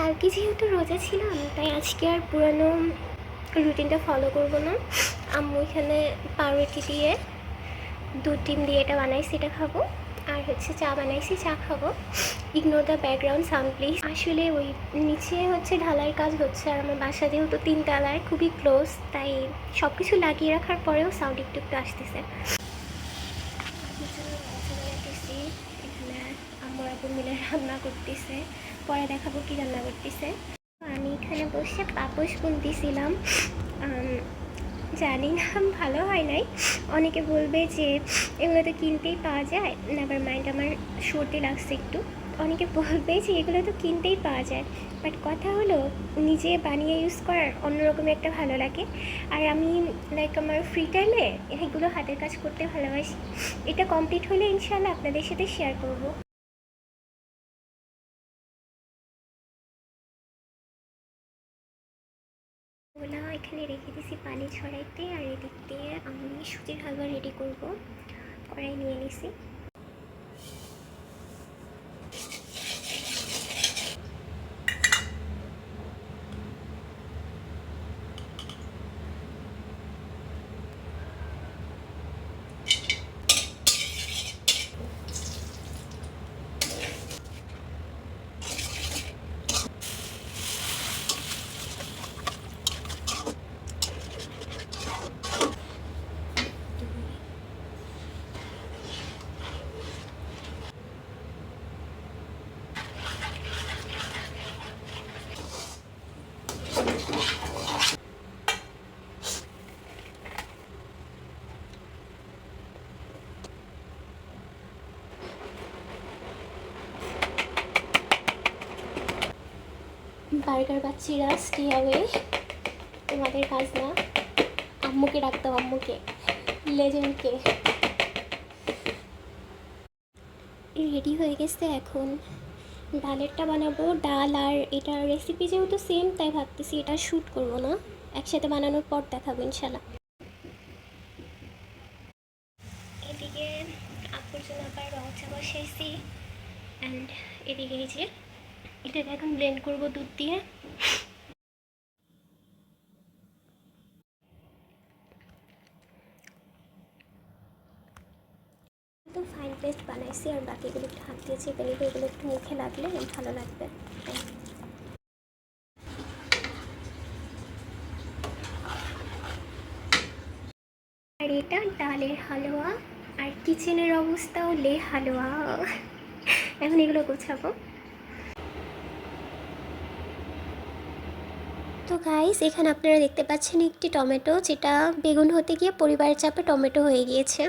কালকে যেহেতু রোজা ছিলাম তাই আজকে আর পুরানো রুটিনটা ফলো করব না। আম্মু এখানে পাউরুটি দিয়ে দুধ ডিম দিয়ে এটা বানাইছি, এটা খাবো। আর হচ্ছে চা বানাইছি, চা খাবো। Ignore the background sound please. আসলে ওই নিচে হচ্ছে ঢালাই কাজ হচ্ছে, আর আমার বাসা যেহেতু 3 তলায় খুবই ক্লোজ, তাই সব কিছু লাগিয়ে রাখার পরেও সাউন্ড একটু একটু আসতেছে। এখানে আম্মুর আপু মিলে রান্না করতেছে, পরে দেখাবো কি রান্না করতেছে। আমি এখানে বসে পাপোশ বুনতেছিলাম। জানি না ভালো হয় নাই, অনেকে বলবে যে এগুলো তো কিনতেই পাওয়া যায়। নেভার মাইন্ড, আমার সর্দি লাগছে একটু। অনেকে বলবে যে এগুলো তো কিনতেই পাওয়া যায়, বাট কথা হলো নিজে বানিয়ে ইউজ করার অন্যরকম একটা ভালো লাগে। আর আমি লাইক আমার ফ্রি টাইমে এগুলো হাতের কাজ করতে ভালোবাসি। এটা কমপ্লিট হলে ইনশাআল্লাহ আপনাদের সাথে শেয়ার করব। ওগুলো এখানে রেখে দিয়েছি পানি ছড়াইতে, আর এদিক দিয়ে আমি সুজির হালুয়া রেডি করব। কড়াই নিয়ে নিছি। বার্গার বাচ্চিরা স্টে অ্যাওয়ে, তোমাদের কাজ না। আম্মুকে ডাকতাম, আম্মুকে, লেজেন্ডকে। রেডি হয়ে গেছে, এখন ডালেরটা বানাবো। ডাল আর এটার রেসিপি যেহেতু সেম, তাই ভাবতেছি এটা শ্যুট করবো না, একসাথে বানানোর পর দেখাবো ইনশাল্লাহ। এদিকে আপুর জন্য আবার রং চা বসাইছি, অ্যান্ড এদিকে এই যে এটাকে এখন ব্লেন্ড করবো দুধ দিয়ে। তো ফাইন পেস্ট বানাইছি, আর বাকিগুলো একটু হাত দিয়ে চেপে নিব, এগুলো একটু মুখে লাগলে ভালো লাগবে। আর এটা ডালের হালুয়া, আর কিচেনের অবস্থাও লে হালুয়া। এখন এগুলো গোছাবো। তো গাইস, এখানে আপনারা দেখতে পাচ্ছেন একটি টমেটো, যেটা বেগুন হতে গিয়ে পরিবারের চাপে টমেটো হয়ে গিয়েছে।